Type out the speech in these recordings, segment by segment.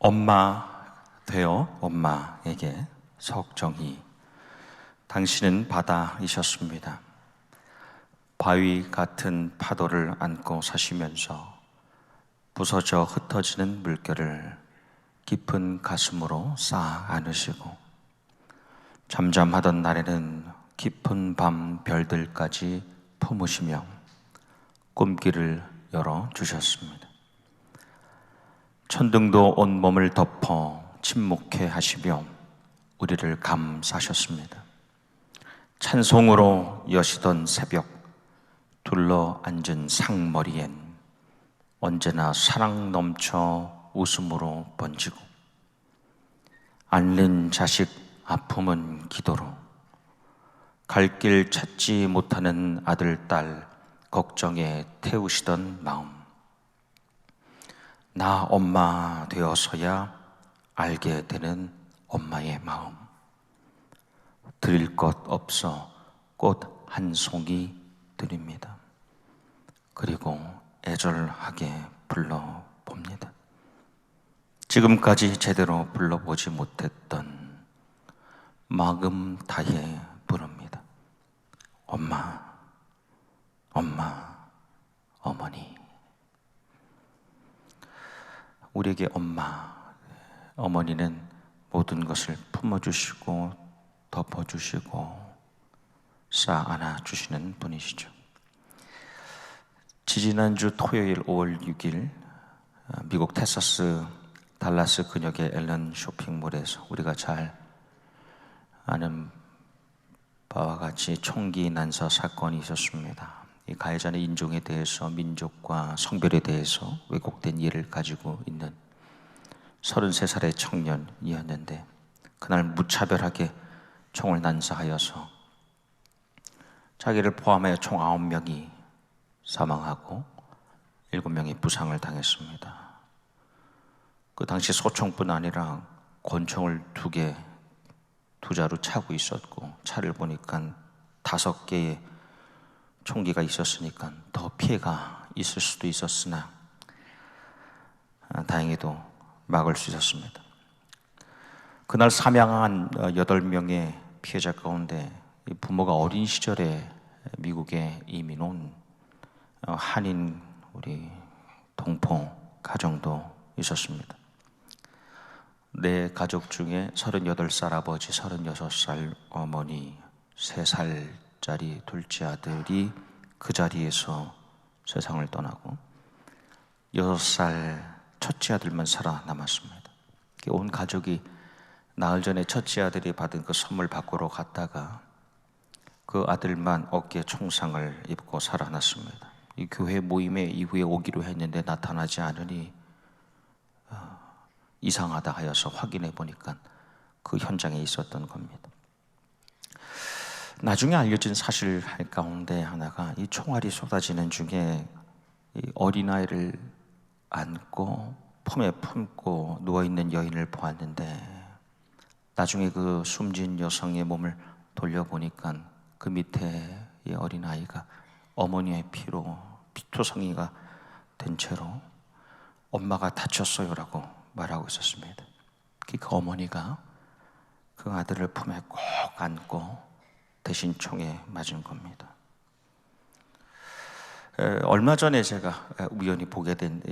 엄마 되어 엄마에게 석정희. 당신은 바다이셨습니다. 바위 같은 파도를 안고 사시면서 부서져 흩어지는 물결을 깊은 가슴으로 쌓아 안으시고, 잠잠하던 날에는 깊은 밤 별들까지 품으시며 꿈길을 열어주셨습니다. 천둥도 온몸을 덮어 침묵해 하시며 우리를 감싸셨습니다. 찬송으로 여시던 새벽, 둘러 앉은 상머리엔 언제나 사랑 넘쳐 웃음으로 번지고, 앓는 자식 아픔은 기도로, 갈 길 찾지 못하는 아들, 딸 걱정에 태우시던 마음, 나 엄마 되어서야 알게 되는 엄마의 마음. 드릴 것 없어 꽃 한 송이 드립니다. 그리고 애절하게 불러봅니다. 지금까지 제대로 불러보지 못했던 마음 다해 부릅니다. 엄마, 엄마, 어머니. 우리에게 엄마, 어머니는 모든 것을 품어주시고 덮어주시고 쌓아 안아주시는 분이시죠. 지지난주 토요일 5월 6일 미국 텍사스 달라스 근역의 앨런 쇼핑몰에서 우리가 잘 아는 바와 같이 총기 난사 사건이 있었습니다. 이 가해자는 인종에 대해서, 민족과 성별에 대해서 왜곡된 이해를 가지고 있는 33살의 청년이었는데, 그날 무차별하게 총을 난사하여서 자기를 포함해 총 9명이 사망하고 7명이 부상을 당했습니다. 그 당시 소총뿐 아니라 권총을 2개 두 자루 차고 있었고, 차를 보니까 5개의 총기가 있었으니까 더 피해가 있을 수도 있었으나 다행히도 막을 수 있었습니다. 그날 사망한 8명의 피해자 가운데 부모가 어린 시절에 미국에 이민 온 한인 우리 동포 가정도 있었습니다. 내 가족 중에 38살 아버지, 36살 어머니, 3살짜리 둘째 아들이 그 자리에서 세상을 떠나고 6살 첫째 아들만 살아남았습니다. 온 가족이 나흘 전에 첫째 아들이 받은 그 선물 받으러 갔다가 그 아들만 어깨에 총상을 입고 살아났습니다. 이 교회 모임에 이후에 오기로 했는데 나타나지 않으니 이상하다 하여서 확인해 보니까 그 현장에 있었던 겁니다. 나중에 알려진 사실 가운데 하나가, 이 총알이 쏟아지는 중에 이 어린아이를 안고 품에 품고 누워있는 여인을 보았는데, 나중에 그 숨진 여성의 몸을 돌려보니까 그 밑에 이 어린아이가 어머니의 피로 피투성이가 된 채로 엄마가 다쳤어요라고 말하고 있었습니다. 그 어머니가 그 아들을 품에 꼭 안고 대신 총에 맞은 겁니다. 얼마 전에 제가 우연히 보게 된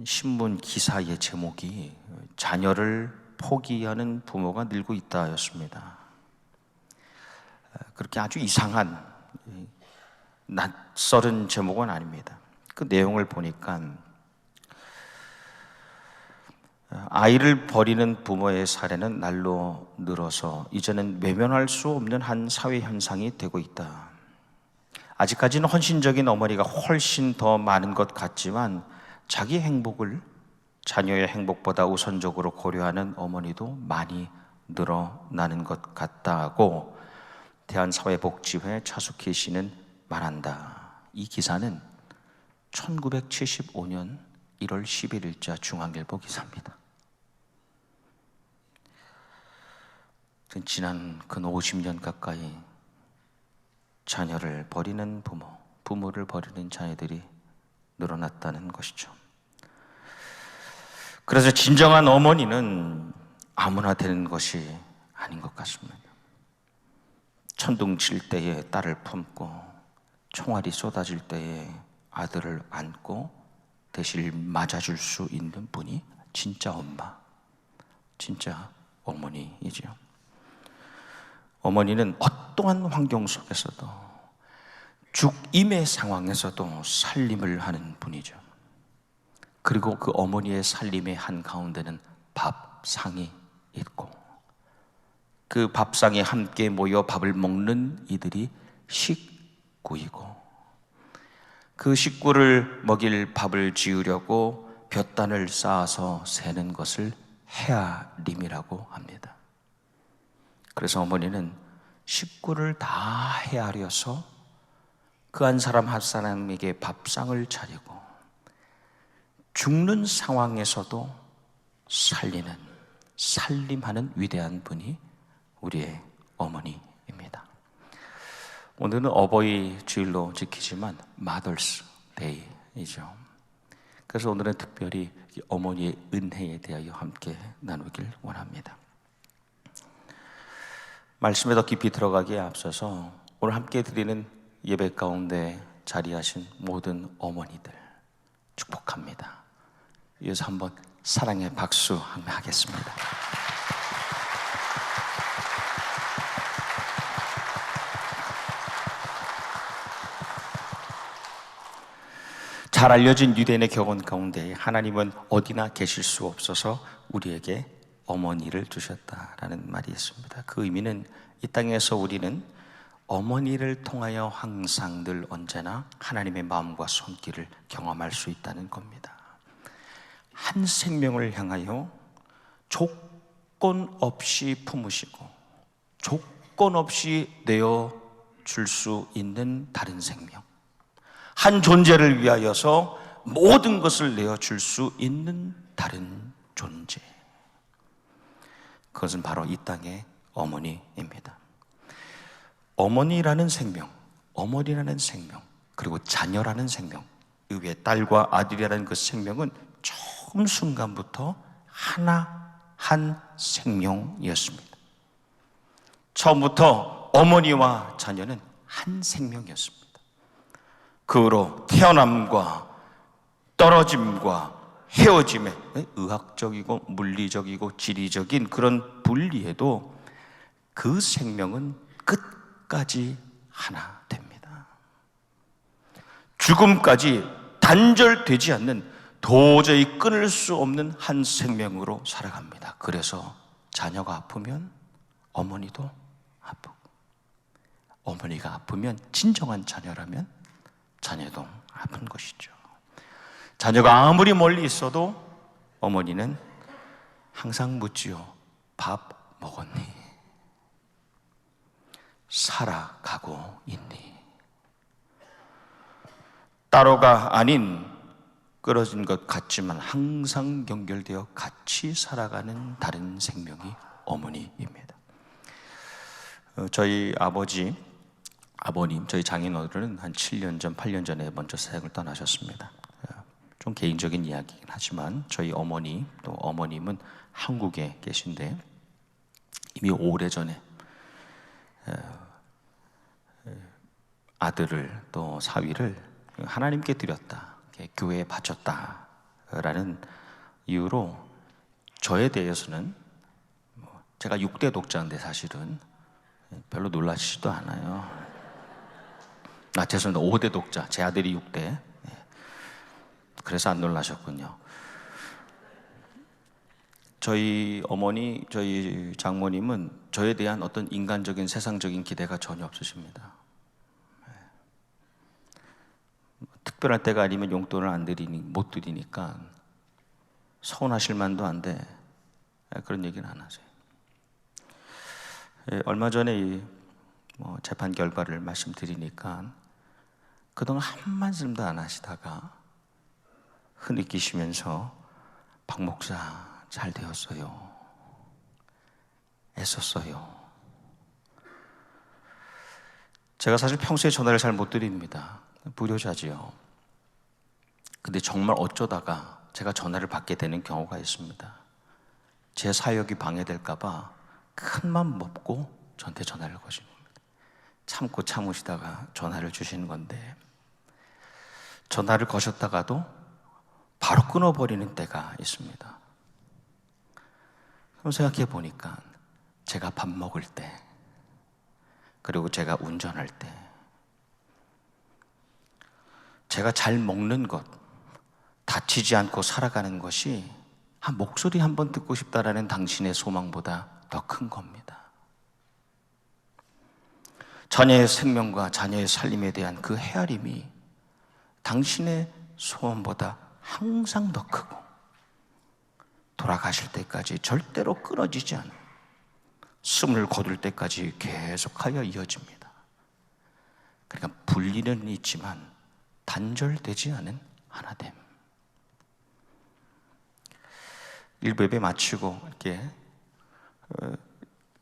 신문 기사의 제목이 자녀를 포기하는 부모가 늘고 있다였습니다. 그렇게 아주 이상한 낯설은 제목은 아닙니다. 그 내용을 보니까 아이를 버리는 부모의 사례는 날로 늘어서 이제는 외면할 수 없는 한 사회 현상이 되고 있다. 아직까지는 헌신적인 어머니가 훨씬 더 많은 것 같지만 자기 행복을 자녀의 행복보다 우선적으로 고려하는 어머니도 많이 늘어나는 것 같다고 대한사회복지회 차숙희 씨는 말한다. 이 기사는 1975년 1월 11일자 중앙일보 기사입니다. 지난 근 50년 가까이 자녀를 버리는 부모를 버리는 자녀들이 늘어났다는 것이죠. 그래서 진정한 어머니는 아무나 되는 것이 아닌 것 같습니다. 천둥 칠 때에 딸을 품고 총알이 쏟아질 때에 아들을 안고 대실 맞아줄 수 있는 분이 진짜 엄마, 진짜 어머니이죠. 어머니는 어떠한 환경 속에서도 죽임의 상황에서도 살림을 하는 분이죠. 그리고 그 어머니의 살림의 한가운데는 밥상이 있고 그 밥상에 함께 모여 밥을 먹는 이들이 식구이고 그 식구를 먹일 밥을 지으려고 볕단을 쌓아서 세는 것을 헤아림이라고 합니다. 그래서 어머니는 식구를 다 헤아려서 그 한 사람 한 사람에게 밥상을 차리고 죽는 상황에서도 살리는, 살림하는 위대한 분이 우리의 어머니입니다. 오늘은 어버이 주일로 지키지만 마더스 데이이죠. 그래서 오늘은 특별히 어머니의 은혜에 대하여 함께 나누길 원합니다. 말씀에 더 깊이 들어가기에 앞서서 오늘 함께 드리는 예배 가운데 자리하신 모든 어머니들 축복합니다. 이어서 한번 사랑의 박수 하겠습니다. 잘 알려진 유대인의 격언 가운데 하나님은 어디나 계실 수 없어서 우리에게 어머니를 주셨다라는 말이 있습니다. 그 의미는 이 땅에서 우리는 어머니를 통하여 항상 늘 언제나 하나님의 마음과 손길을 경험할 수 있다는 겁니다. 한 생명을 향하여 조건 없이 품으시고 조건 없이 내어줄 수 있는 다른 생명, 한 존재를 위하여서 모든 것을 내어줄 수 있는 다른 존재, 그것은 바로 이 땅의 어머니입니다. 어머니라는 생명, 어머니라는 생명, 그리고 자녀라는 생명, 그 위에 딸과 아들이라는 그 생명은 처음 순간부터 하나 한 생명이었습니다. 처음부터 어머니와 자녀는 한 생명이었습니다. 그 후로 태어남과 떨어짐과 헤어짐에 의학적이고 물리적이고 지리적인 그런 분리에도 그 생명은 끝까지 하나 됩니다. 죽음까지 단절되지 않는, 도저히 끊을 수 없는 한 생명으로 살아갑니다. 그래서 자녀가 아프면 어머니도 아프고, 어머니가 아프면 진정한 자녀라면 자녀도 아픈 것이죠. 자녀가 아무리 멀리 있어도 어머니는 항상 묻지요. 밥 먹었니? 살아가고 있니? 따로가 아닌 끊어진 것 같지만 항상 연결되어 같이 살아가는 다른 생명이 어머니입니다. 저희 아버님, 저희 장인어른은 한 7년 전, 8년 전에 먼저 세상을 떠나셨습니다. 좀 개인적인 이야기긴 하지만 저희 어머니 또 어머님은 한국에 계신데 이미 오래전에 아들을 또 사위를 하나님께 드렸다, 교회에 바쳤다라는 이유로 저에 대해서는, 제가 6대 독자인데 사실은 별로 놀라시지도 않아요. 죄송합니다. 5대 독자, 제 아들이 6대. 그래서 안 놀라셨군요. 저희 어머니, 저희 장모님은 저에 대한 어떤 인간적인 세상적인 기대가 전혀 없으십니다. 특별할 때가 아니면 용돈을 못 드리니까 서운하실 만도 한데 그런 얘기는 안 하세요. 얼마 전에 재판 결과를 말씀드리니까 그동안 한 말씀도 안 하시다가 흐느끼시면서 박 목사 잘 되었어요. 애썼어요. 제가 사실 평소에 전화를 잘 못 드립니다. 불효자지요. 근데 정말 어쩌다가 제가 전화를 받게 되는 경우가 있습니다. 제 사역이 방해될까봐 큰맘 먹고 저한테 전화를 거시는 겁니다. 참고 참으시다가 전화를 주시는 건데, 전화를 거셨다가도 바로 끊어버리는 때가 있습니다. 그럼 생각해 보니까 제가 밥 먹을 때, 그리고 제가 운전할 때, 제가 잘 먹는 것, 다치지 않고 살아가는 것이 목소리 한번 듣고 싶다라는 당신의 소망보다 더 큰 겁니다. 자녀의 생명과 자녀의 살림에 대한 그 헤아림이 당신의 소원보다 항상 더 크고, 돌아가실 때까지 절대로 끊어지지 않은, 숨을 거둘 때까지 계속하여 이어집니다. 그러니까 분리는 있지만 단절되지 않은 하나됨. 1부 예배 마치고 이렇게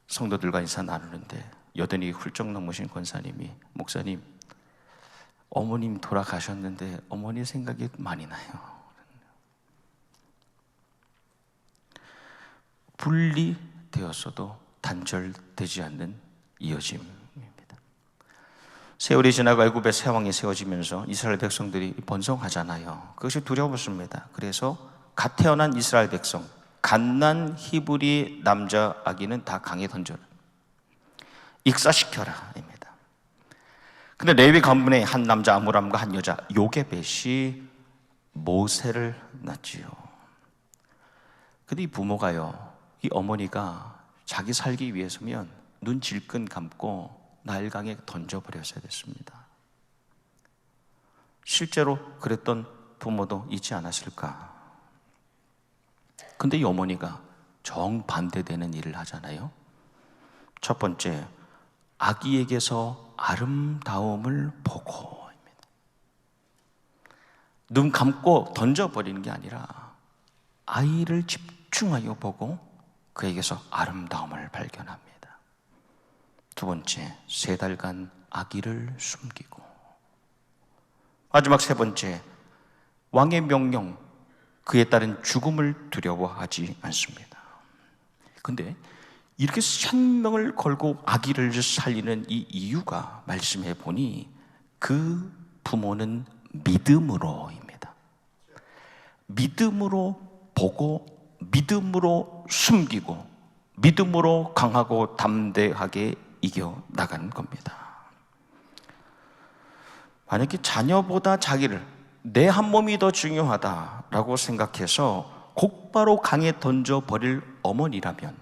성도들과 인사 나누는데, 여든이 훌쩍 넘으신 권사님이, 목사님, 어머님 돌아가셨는데 어머니 생각이 많이 나요. 분리되었어도 단절되지 않는 이어짐입니다. 세월이 지나고 애굽의 새 왕이 세워지면서 이스라엘 백성들이 번성하잖아요. 그것이 두려웠습니다. 그래서 갓 태어난 이스라엘 백성, 갓난 히브리 남자 아기는 다 강에 던져라, 익사시켜라 입니다. 근데 레위 가문의 한 남자 아므람과 한 여자 요게벳이 모세를 낳지요. 근데 이 부모가요, 이 어머니가 자기 살기 위해서면 눈 질끈 감고 나일강에 던져버렸어야 됐습니다. 실제로 그랬던 부모도 있지 않았을까? 근데 이 어머니가 정반대되는 일을 하잖아요. 첫 번째, 아기에게서 아름다움을 보고, 눈 감고 던져버리는 게 아니라 아이를 집중하여 보고 그에게서 아름다움을 발견합니다. 두 번째, 3달간 아기를 숨기고, 마지막 세 번째, 왕의 명령, 그에 따른 죽음을 두려워하지 않습니다. 근데 이렇게 생명을 걸고 아기를 살리는 이 이유가 말씀해 보니 그 부모는 믿음으로입니다. 믿음으로 보고, 믿음으로 숨기고, 믿음으로 강하고 담대하게 이겨나가는 겁니다. 만약에 자녀보다 자기를, 내 한 몸이 더 중요하다라고 생각해서 곧바로 강에 던져버릴 어머니라면,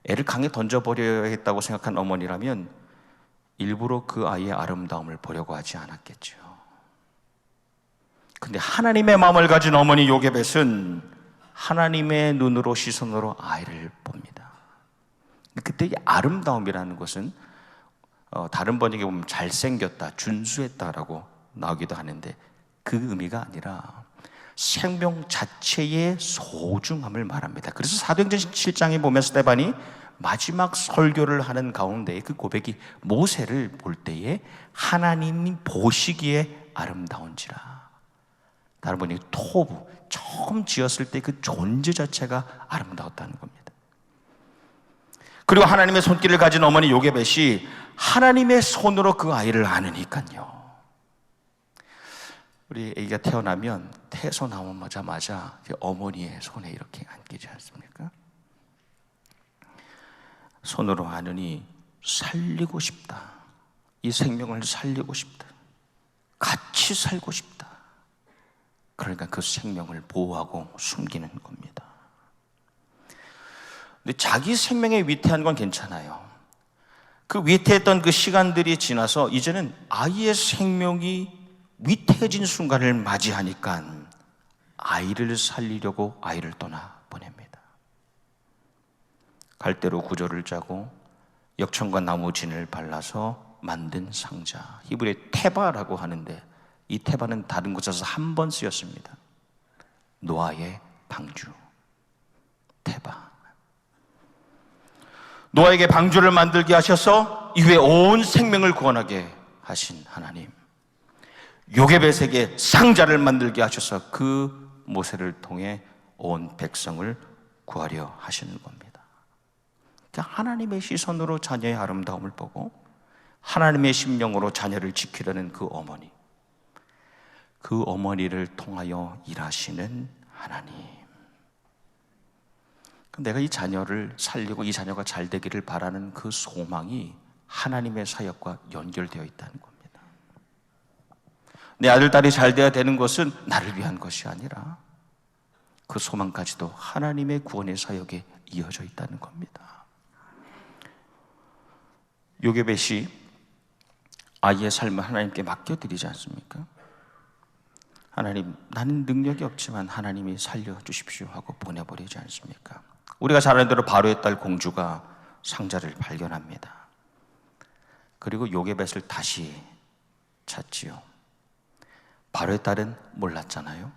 애를 강에 던져버려야겠다고 생각한 어머니라면 일부러 그 아이의 아름다움을 보려고 하지 않았겠죠. 근데 하나님의 마음을 가진 어머니 요게벳은 하나님의 눈으로, 시선으로 아이를 봅니다. 그때 이 아름다움이라는 것은 다른 번역에 보면 잘생겼다, 준수했다라고 나오기도 하는데, 그 의미가 아니라 생명 자체의 소중함을 말합니다. 그래서 사도행전 17장에 보면 스데반이 마지막 설교를 하는 가운데 그 고백이, 모세를 볼 때에 하나님이 보시기에 아름다운지라. 다른 번역이 토부, 처음 지었을 때 그 존재 자체가 아름다웠다는 겁니다. 그리고 하나님의 손길을 가진 어머니 요게벳이 하나님의 손으로 그 아이를 안으니까요. 우리 아기가 태어나면 태소 나오자마자 어머니의 손에 이렇게 안기지 않습니까? 손으로 안으니 살리고 싶다, 이 생명을 살리고 싶다, 같이 살고 싶다. 그러니까 그 생명을 보호하고 숨기는 겁니다. 근데 자기 생명에 위태한 건 괜찮아요. 그 위태했던 그 시간들이 지나서 이제는 아이의 생명이 위태해진 순간을 맞이하니까 아이를 살리려고 아이를 떠나 보냅니다. 갈대로 구조를 짜고 역청과 나무 진을 발라서 만든 상자, 히브리어 테바라고 하는데, 이 테바는 다른 곳에서 한 번 쓰였습니다. 노아의 방주, 테바. 노아에게 방주를 만들게 하셔서 이후에 온 생명을 구원하게 하신 하나님, 요게벳에게 상자를 만들게 하셔서 그 모세를 통해 온 백성을 구하려 하시는 겁니다. 그러니까 하나님의 시선으로 자녀의 아름다움을 보고 하나님의 심령으로 자녀를 지키려는 그 어머니, 그 어머니를 통하여 일하시는 하나님. 내가 이 자녀를 살리고 이 자녀가 잘 되기를 바라는 그 소망이 하나님의 사역과 연결되어 있다는 겁니다. 내 아들, 딸이 잘 돼야 되는 것은 나를 위한 것이 아니라 그 소망까지도 하나님의 구원의 사역에 이어져 있다는 겁니다. 요게벳이 아이의 삶을 하나님께 맡겨드리지 않습니까? 하나님, 나는 능력이 없지만 하나님이 살려주십시오 하고 보내버리지 않습니까? 우리가 잘 아는 대로 바로의 딸 공주가 상자를 발견합니다. 그리고 요게벳을 다시 찾지요. 바로의 딸은 몰랐잖아요.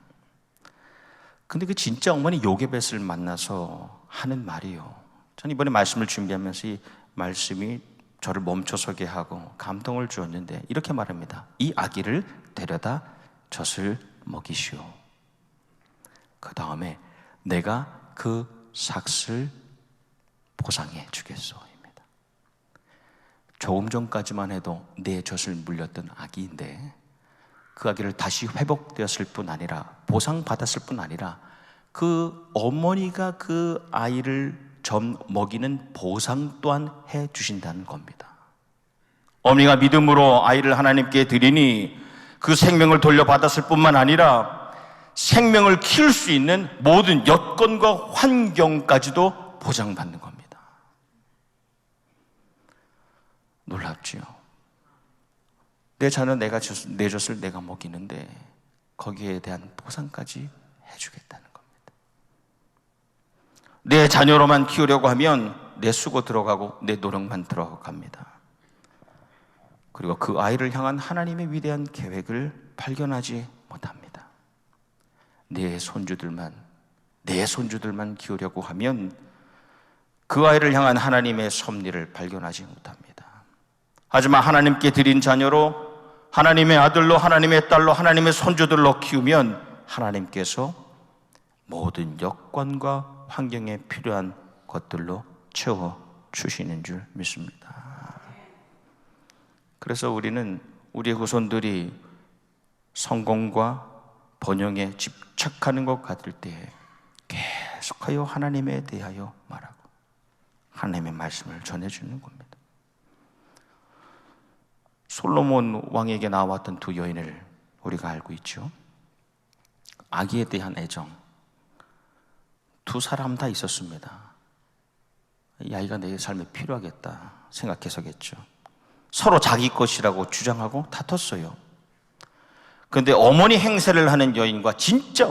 근데 그 진짜 어머니 요게벳을 만나서 하는 말이요, 전 이번에 말씀을 준비하면서 이 말씀이 저를 멈춰서게 하고 감동을 주었는데 이렇게 말합니다. 이 아기를 데려다 젖을 먹이시오. 그 다음에 내가 그 삭슬 보상해 주겠소입니다. 조금 전까지만 해도 내 젖을 물렸던 아기인데 그 아기를 다시 회복되었을 뿐 아니라 보상받았을 뿐 아니라 그 어머니가 그 아이를 젖 먹이는 보상 또한 해 주신다는 겁니다. 어머니가 믿음으로 아이를 하나님께 드리니 그 생명을 돌려받았을 뿐만 아니라 생명을 키울 수 있는 모든 여건과 환경까지도 보장받는 겁니다. 놀랍지요? 내 자녀 내 젖을 내가 먹이는데 거기에 대한 보상까지 해주겠다는 겁니다. 내 자녀로만 키우려고 하면 내 수고 들어가고 내 노력만 들어갑니다. 그리고 그 아이를 향한 하나님의 위대한 계획을 발견하지 못합니다. 내 손주들만 키우려고 하면 그 아이를 향한 하나님의 섭리를 발견하지 못합니다. 하지만 하나님께 드린 자녀로, 하나님의 아들로, 하나님의 딸로, 하나님의 손주들로 키우면 하나님께서 모든 여건과 환경에 필요한 것들로 채워주시는 줄 믿습니다. 그래서 우리는 우리의 후손들이 성공과 번영에 집착하는 것 같을 때 계속하여 하나님에 대하여 말하고 하나님의 말씀을 전해주는 겁니다. 솔로몬 왕에게 나왔던 두 여인을 우리가 알고 있죠. 아기에 대한 애정, 두 사람 다 있었습니다. 이 아이가 내 삶에 필요하겠다 생각해서겠죠. 서로 자기 것이라고 주장하고 다퉜어요. 그런데 어머니 행세를 하는 여인과 진짜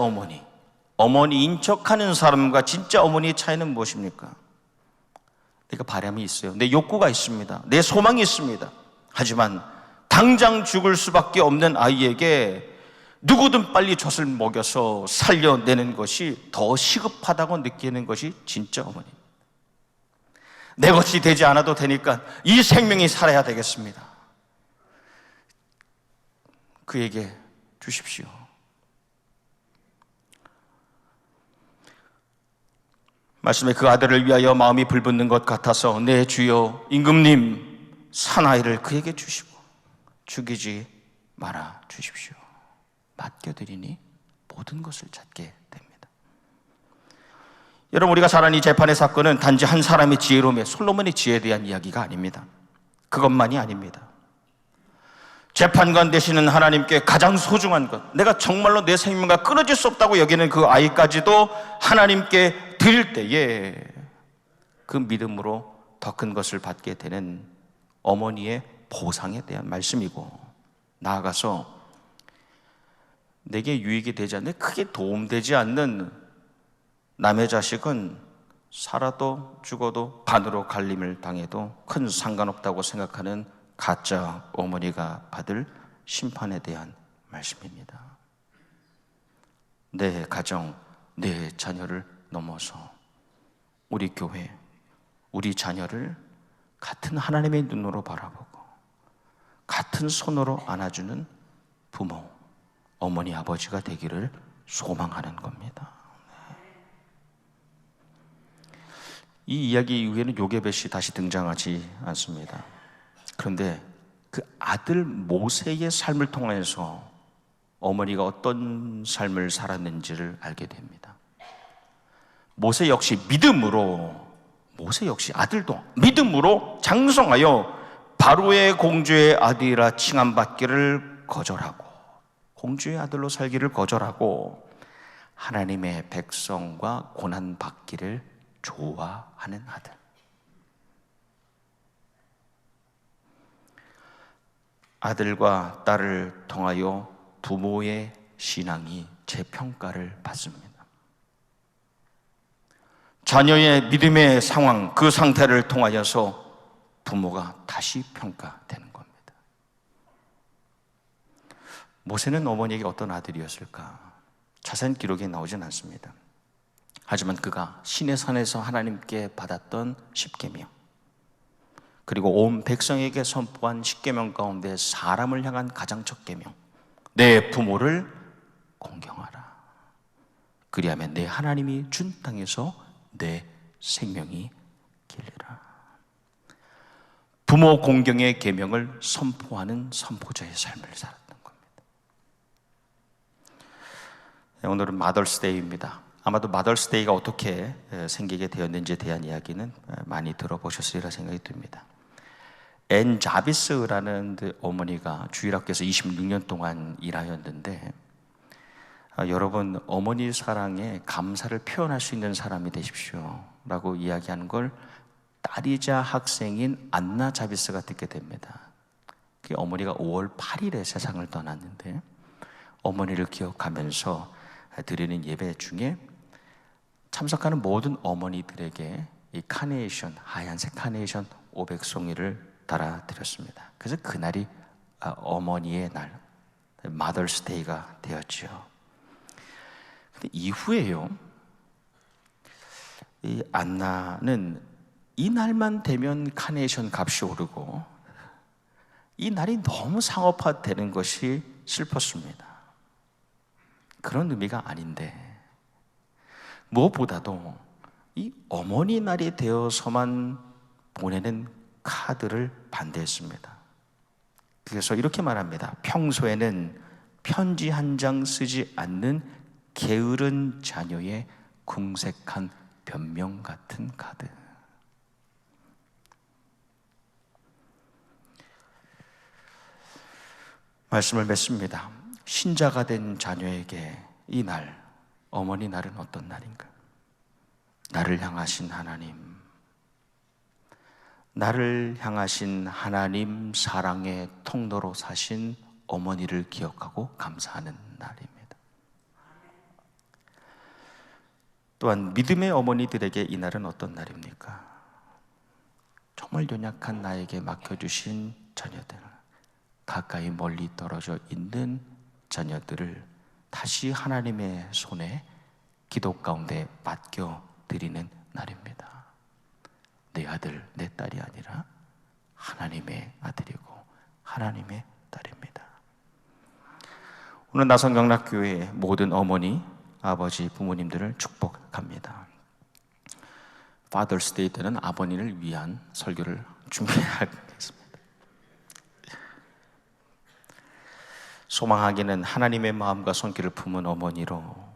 어머니인 척하는 사람과 진짜 어머니의 차이는 무엇입니까? 내가 바람이 있어요. 내 욕구가 있습니다. 내 소망이 있습니다. 하지만 당장 죽을 수밖에 없는 아이에게 누구든 빨리 젖을 먹여서 살려내는 것이 더 시급하다고 느끼는 것이 진짜 어머니. 내 것이 되지 않아도 되니까 이 생명이 살아야 되겠습니다. 그에게 주십시오. 말씀에 그 아들을 위하여 마음이 불붙는 것 같아서 내 주여 임금님 사나이를 그에게 주시고 죽이지 말아 주십시오. 맡겨드리니 모든 것을 찾게 됩니다. 여러분, 우리가 잘 아는 이 재판의 사건은 단지 한 사람의 지혜로움에 솔로몬의 지혜에 대한 이야기가 아닙니다. 그것만이 아닙니다. 재판관 되시는 하나님께 가장 소중한 것, 내가 정말로 내 생명과 끊어질 수 없다고 여기는 그 아이까지도 하나님께 드릴 때에 그 믿음으로 더 큰 것을 받게 되는 어머니의 보상에 대한 말씀이고, 나아가서 내게 유익이 되지 않는, 크게 도움되지 않는 남의 자식은 살아도 죽어도 반으로 갈림을 당해도 큰 상관없다고 생각하는 가짜 어머니가 받을 심판에 대한 말씀입니다. 내 가정, 내 자녀를 넘어서 우리 교회, 우리 자녀를 같은 하나님의 눈으로 바라보고 같은 손으로 안아주는 부모, 어머니 아버지가 되기를 소망하는 겁니다. 이 이야기 이후에는 요게벳이 다시 등장하지 않습니다. 그런데 그 아들 모세의 삶을 통해서 어머니가 어떤 삶을 살았는지를 알게 됩니다. 모세 역시 아들도 믿음으로 장성하여 바로의 공주의 아들이라 칭함받기를 거절하고, 공주의 아들로 살기를 거절하고 하나님의 백성과 고난받기를 좋아하는 아들. 아들과 딸을 통하여 부모의 신앙이 재평가를 받습니다. 자녀의 믿음의 상황, 그 상태를 통하여서 부모가 다시 평가되는 겁니다. 모세는 어머니에게 어떤 아들이었을까? 자세한 기록이 나오진 않습니다. 하지만 그가 시내산에서 하나님께 받았던 십계명, 그리고 온 백성에게 선포한 십계명 가운데 사람을 향한 가장 첫 계명, 내 부모를 공경하라. 그리하면 내 하나님이 준 땅에서 내 생명이 길리라. 부모 공경의 계명을 선포하는 선포자의 삶을 살았던 겁니다. 오늘은 마더스데이입니다. 아마도 마더스데이가 어떻게 생기게 되었는지에 대한 이야기는 많이 들어보셨으리라 생각이 듭니다. 앤 자비스라는 어머니가 주일학교에서 26년 동안 일하였는데, 여러분, 어머니 사랑에 감사를 표현할 수 있는 사람이 되십시오 라고 이야기하는 걸 딸이자 학생인 안나 자비스가 듣게 됩니다. 그 어머니가 5월 8일에 세상을 떠났는데, 어머니를 기억하면서 드리는 예배 중에 참석하는 모든 어머니들에게 이 카네이션, 하얀색 카네이션 500송이를 달아드렸습니다. 그래서 그날이 어머니의 날, 마더스 데이가 되었죠. 근데 이후에요, 이 안나는 이 날만 되면 카네이션 값이 오르고, 이 날이 너무 상업화되는 것이 슬펐습니다. 그런 의미가 아닌데, 무엇보다도 이 어머니 날이 되어서만 보내는 카드를 반대했습니다. 그래서 이렇게 말합니다. 평소에는 편지 한 장 쓰지 않는 게으른 자녀의 궁색한 변명 같은 카드. 말씀을 맺습니다. 신자가 된 자녀에게 이 날, 어머니 날은 어떤 날인가? 나를 향하신 하나님, 나를 향하신 하나님 사랑의 통로로 사신 어머니를 기억하고 감사하는 날입니다. 또한 믿음의 어머니들에게 이 날은 어떤 날입니까? 정말 연약한 나에게 맡겨주신 자녀들, 가까이 멀리 떨어져 있는 자녀들을 다시 하나님의 손에 기도 가운데 맡겨드리는 날입니다. 내 아들, 내 딸이 아니라 하나님의 아들이고 하나님의 딸입니다. 오늘 나성경락교회의 모든 어머니, 아버지, 부모님들을 축복합니다. Father's Day 때는 아버님을 위한 설교를 준비하겠습니다. 소망하기는 하나님의 마음과 손길을 품은 어머니로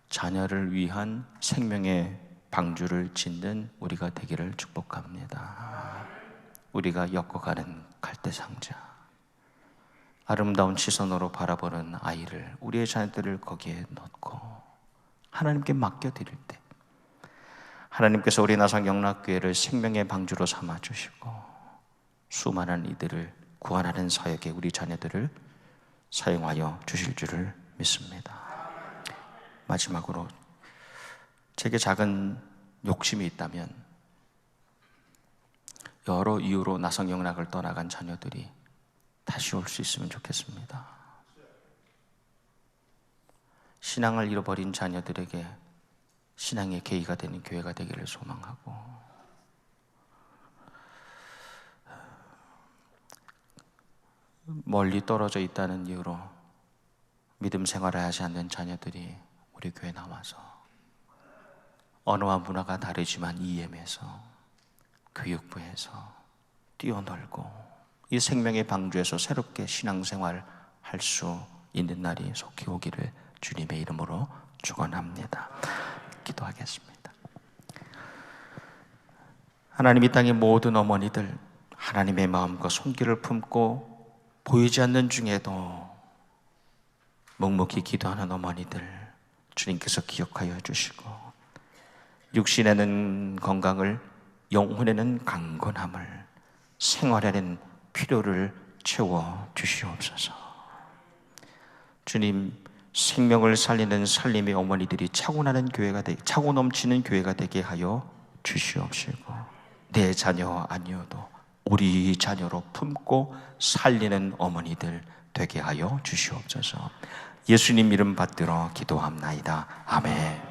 자녀를 위한 생명의 방주를 짓는 우리가 되기를 축복합니다. 우리가 엮어가는 갈대상자, 아름다운 시선으로 바라보는 아이를, 우리의 자녀들을 거기에 넣고 하나님께 맡겨드릴 때 하나님께서 우리 나상영락교회를 생명의 방주로 삼아주시고 수많은 이들을 구원하는 사역에 우리 자녀들을 사용하여 주실 줄을 믿습니다. 마지막으로 제게 작은 욕심이 있다면 여러 이유로 나성영락을 떠나간 자녀들이 다시 올 수 있으면 좋겠습니다. 신앙을 잃어버린 자녀들에게 신앙의 계기가 되는 교회가 되기를 소망하고, 멀리 떨어져 있다는 이유로 믿음 생활을 하지 않는 자녀들이 우리 교회 나와서 언어와 문화가 다르지만 EM에서 교육부에서 뛰어놀고 이 생명의 방주에서 새롭게 신앙생활 할 수 있는 날이 속히 오기를 주님의 이름으로 축원합니다. 기도하겠습니다. 하나님, 이 땅의 모든 어머니들 하나님의 마음과 손길을 품고 보이지 않는 중에도 묵묵히 기도하는 어머니들 주님께서 기억하여 주시고 육신에는 건강을, 영혼에는 강건함을, 생활에는 필요를 채워 주시옵소서. 주님, 생명을 살리는 살림의 어머니들이 차고 넘치는 교회가 되게 하여 주시옵시고 내 자녀 아니어도 우리 자녀로 품고 살리는 어머니들 되게 하여 주시옵소서. 예수님 이름 받들어 기도합나이다. 아멘.